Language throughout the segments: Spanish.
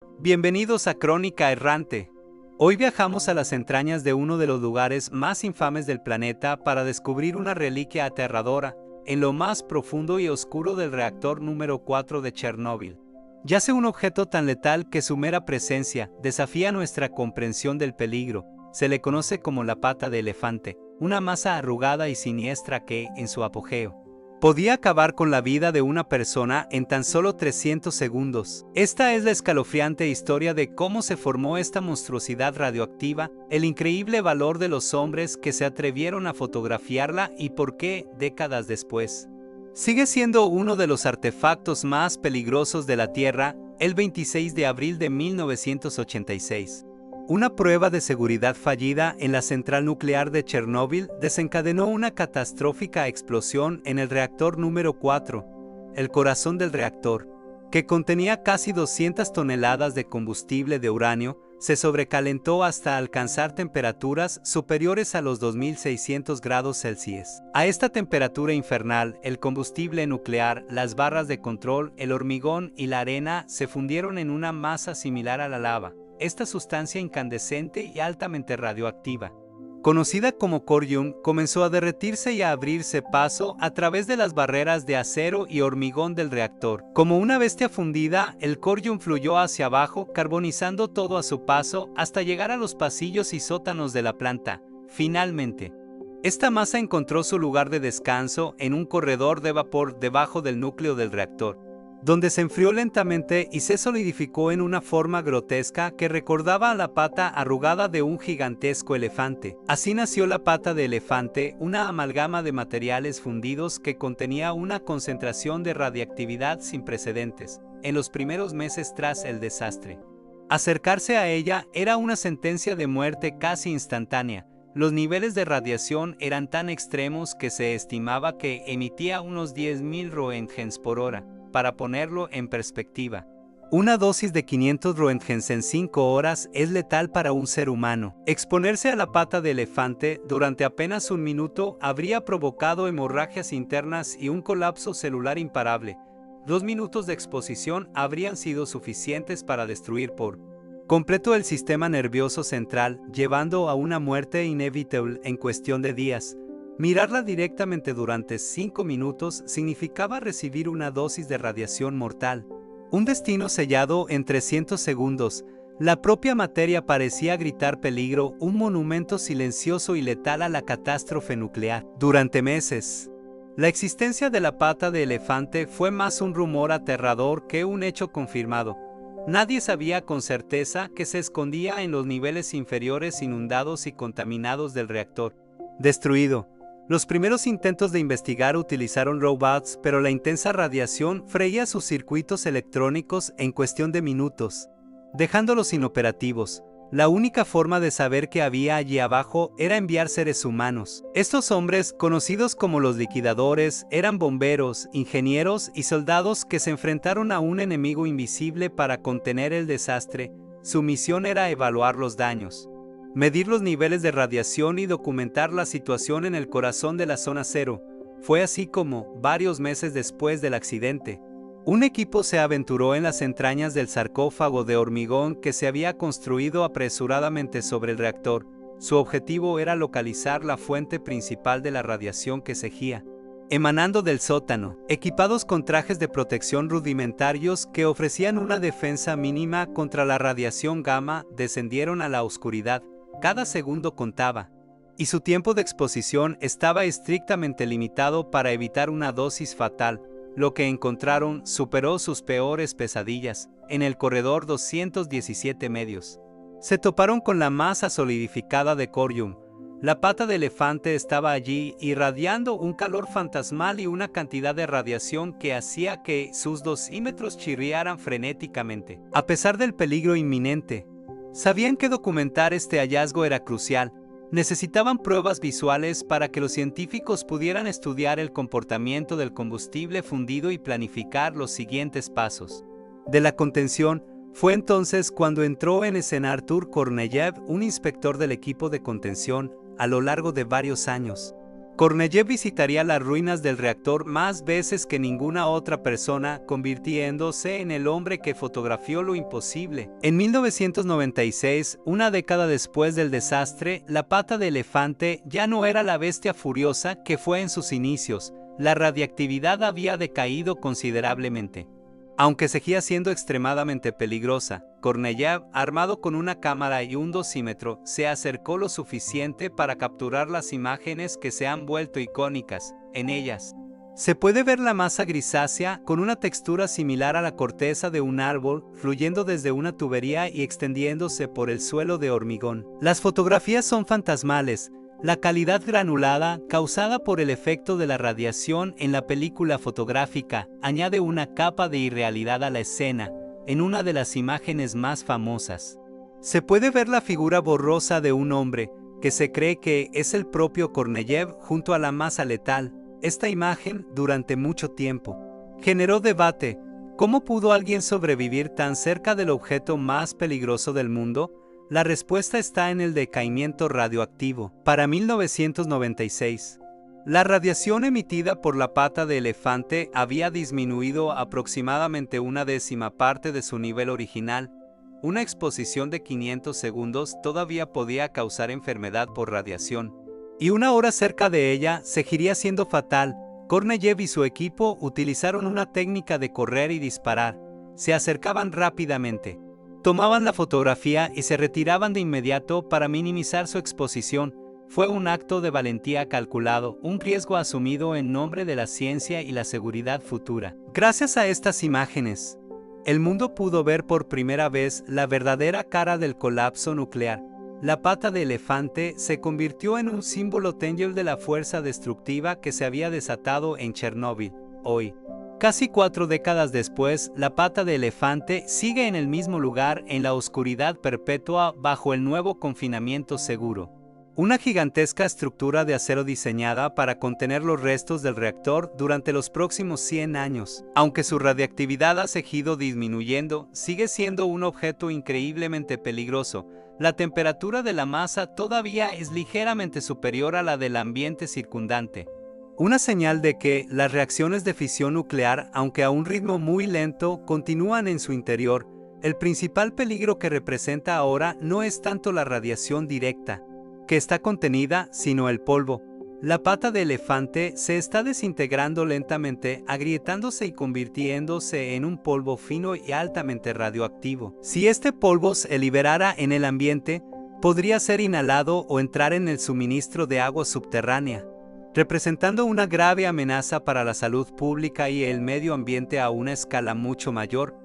Bienvenidos a Crónica Errante. Hoy viajamos a las entrañas de uno de los lugares más infames del planeta para descubrir una reliquia aterradora en lo más profundo y oscuro del reactor número 4 de Chernóbil. Yace un objeto tan letal que su mera presencia desafía nuestra comprensión del peligro. Se le conoce como la pata de elefante, una masa arrugada y siniestra que, en su apogeo, podía acabar con la vida de una persona en tan solo 300 segundos. Esta es la escalofriante historia de cómo se formó esta monstruosidad radioactiva, el increíble valor de los hombres que se atrevieron a fotografiarla y por qué, décadas después, sigue siendo uno de los artefactos más peligrosos de la Tierra. El 26 de abril de 1986. Una prueba de seguridad fallida en la central nuclear de Chernóbil desencadenó una catastrófica explosión en el reactor número 4, el corazón del reactor, que contenía casi 200 toneladas de combustible de uranio, se sobrecalentó hasta alcanzar temperaturas superiores a los 2600 grados Celsius. A esta temperatura infernal, el combustible nuclear, las barras de control, el hormigón y la arena se fundieron en una masa similar a la lava. Esta sustancia incandescente y altamente radioactiva, conocida como corium, comenzó a derretirse y a abrirse paso a través de las barreras de acero y hormigón del reactor. Como una bestia fundida, el corium fluyó hacia abajo, carbonizando todo a su paso hasta llegar a los pasillos y sótanos de la planta. Finalmente, esta masa encontró su lugar de descanso en un corredor de vapor debajo del núcleo del reactor, donde se enfrió lentamente y se solidificó en una forma grotesca que recordaba a la pata arrugada de un gigantesco elefante. Así nació la pata de elefante, una amalgama de materiales fundidos que contenía una concentración de radiactividad sin precedentes en los primeros meses tras el desastre. Acercarse a ella era una sentencia de muerte casi instantánea. Los niveles de radiación eran tan extremos que se estimaba que emitía unos 10.000 roentgens por hora. Para ponerlo en perspectiva, una dosis de 500 roentgens en 5 horas es letal para un ser humano. Exponerse a la pata de elefante durante apenas un minuto habría provocado hemorragias internas y un colapso celular imparable. 2 minutos de exposición habrían sido suficientes para destruir por completo el sistema nervioso central, llevando a una muerte inevitable en cuestión de días. Mirarla directamente durante 5 minutos significaba recibir una dosis de radiación mortal. Un destino sellado en 300 segundos. La propia materia parecía gritar peligro, un monumento silencioso y letal a la catástrofe nuclear. Durante meses, la existencia de la pata de elefante fue más un rumor aterrador que un hecho confirmado. Nadie sabía con certeza que se escondía en los niveles inferiores inundados y contaminados del reactor. Destruido. Los primeros intentos de investigar utilizaron robots, pero la intensa radiación freía sus circuitos electrónicos en cuestión de minutos, dejándolos inoperativos. La única forma de saber qué había allí abajo era enviar seres humanos. Estos hombres, conocidos como los liquidadores, eran bomberos, ingenieros y soldados que se enfrentaron a un enemigo invisible para contener el desastre. Su misión era evaluar los daños, medir los niveles de radiación y documentar la situación en el corazón de la zona cero. Fue así como, varios meses después del accidente, un equipo se aventuró en las entrañas del sarcófago de hormigón que se había construido apresuradamente sobre el reactor. Su objetivo era localizar la fuente principal de la radiación que seguía emanando del sótano. Equipados con trajes de protección rudimentarios que ofrecían una defensa mínima contra la radiación gamma, descendieron a la oscuridad. Cada segundo contaba, y su tiempo de exposición estaba estrictamente limitado para evitar una dosis fatal. Lo que encontraron superó sus peores pesadillas. En el corredor 217 medios, se toparon con la masa solidificada de corium. La pata de elefante estaba allí, irradiando un calor fantasmal y una cantidad de radiación que hacía que sus dosímetros chirriaran frenéticamente. A pesar del peligro inminente, sabían que documentar este hallazgo era crucial. Necesitaban pruebas visuales para que los científicos pudieran estudiar el comportamiento del combustible fundido y planificar los siguientes pasos de la contención. Fue entonces cuando entró en escena Artur Korneyev, un inspector del equipo de contención. A lo largo de varios años, Korneyev visitaría las ruinas del reactor más veces que ninguna otra persona, convirtiéndose en el hombre que fotografió lo imposible. En 1996, una década después del desastre, la pata de elefante ya no era la bestia furiosa que fue en sus inicios. La radiactividad había decaído considerablemente. Aunque seguía siendo extremadamente peligrosa, Korneyev, armado con una cámara y un dosímetro, se acercó lo suficiente para capturar las imágenes que se han vuelto icónicas. En ellas se puede ver la masa grisácea con una textura similar a la corteza de un árbol, fluyendo desde una tubería y extendiéndose por el suelo de hormigón. Las fotografías son fantasmales. La calidad granulada, causada por el efecto de la radiación en la película fotográfica, añade una capa de irrealidad a la escena. En una de las imágenes más famosas, se puede ver la figura borrosa de un hombre, que se cree que es el propio Korneyev junto a la masa letal. Esta imagen, durante mucho tiempo, generó debate. ¿Cómo pudo alguien sobrevivir tan cerca del objeto más peligroso del mundo? La respuesta está en el decaimiento radioactivo. Para 1996, la radiación emitida por la pata de elefante había disminuido aproximadamente una décima parte de su nivel original. Una exposición de 500 segundos todavía podía causar enfermedad por radiación, y una hora cerca de ella seguiría siendo fatal. Korneyev y su equipo utilizaron una técnica de correr y disparar. Se acercaban rápidamente, tomaban la fotografía y se retiraban de inmediato para minimizar su exposición. Fue un acto de valentía calculado, un riesgo asumido en nombre de la ciencia y la seguridad futura. Gracias a estas imágenes, el mundo pudo ver por primera vez la verdadera cara del colapso nuclear. La pata de elefante se convirtió en un símbolo tangible de la fuerza destructiva que se había desatado en Chernóbil. Hoy, casi 4 décadas después, la pata de elefante sigue en el mismo lugar en la oscuridad perpetua bajo el nuevo confinamiento seguro. Una gigantesca estructura de acero diseñada para contener los restos del reactor durante los próximos 100 años. Aunque su radiactividad ha seguido disminuyendo, sigue siendo un objeto increíblemente peligroso. La temperatura de la masa todavía es ligeramente superior a la del ambiente circundante. Una señal de que las reacciones de fisión nuclear, aunque a un ritmo muy lento, continúan en su interior. El principal peligro que representa ahora no es tanto la radiación directa, que está contenida, sino el polvo. La pata de elefante se está desintegrando lentamente, agrietándose y convirtiéndose en un polvo fino y altamente radioactivo. Si este polvo se liberara en el ambiente, podría ser inhalado o entrar en el suministro de agua subterránea, representando una grave amenaza para la salud pública y el medio ambiente a una escala mucho mayor.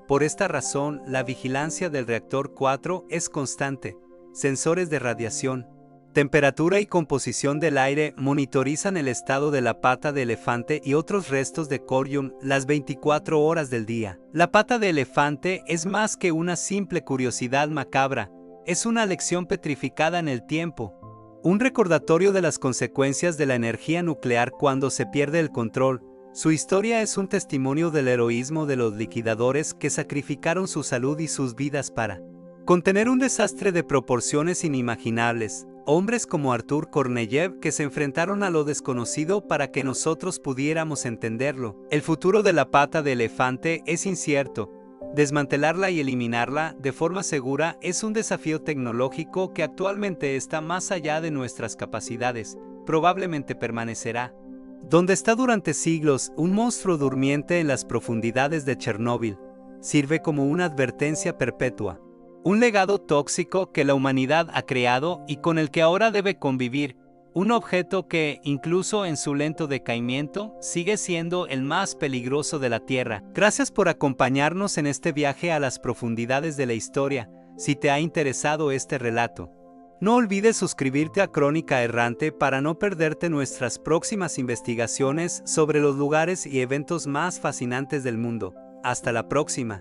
Por esta razón, la vigilancia del reactor 4 es constante. Sensores de radiación, temperatura y composición del aire monitorizan el estado de la pata de elefante y otros restos de corium las 24 horas del día. La pata de elefante es más que una simple curiosidad macabra, es una lección petrificada en el tiempo. Un recordatorio de las consecuencias de la energía nuclear cuando se pierde el control. Su historia es un testimonio del heroísmo de los liquidadores que sacrificaron su salud y sus vidas para contener un desastre de proporciones inimaginables. Hombres como Artur Korneyev que se enfrentaron a lo desconocido para que nosotros pudiéramos entenderlo. El futuro de la pata de elefante es incierto. Desmantelarla y eliminarla de forma segura es un desafío tecnológico que actualmente está más allá de nuestras capacidades. Probablemente permanecerá donde está durante siglos, un monstruo durmiente en las profundidades de Chernóbil. Sirve como una advertencia perpetua, un legado tóxico que la humanidad ha creado y con el que ahora debe convivir. Un objeto que, incluso en su lento decaimiento, sigue siendo el más peligroso de la Tierra. Gracias por acompañarnos en este viaje a las profundidades de la historia. Si te ha interesado este relato, no olvides suscribirte a Crónica Errante para no perderte nuestras próximas investigaciones sobre los lugares y eventos más fascinantes del mundo. Hasta la próxima.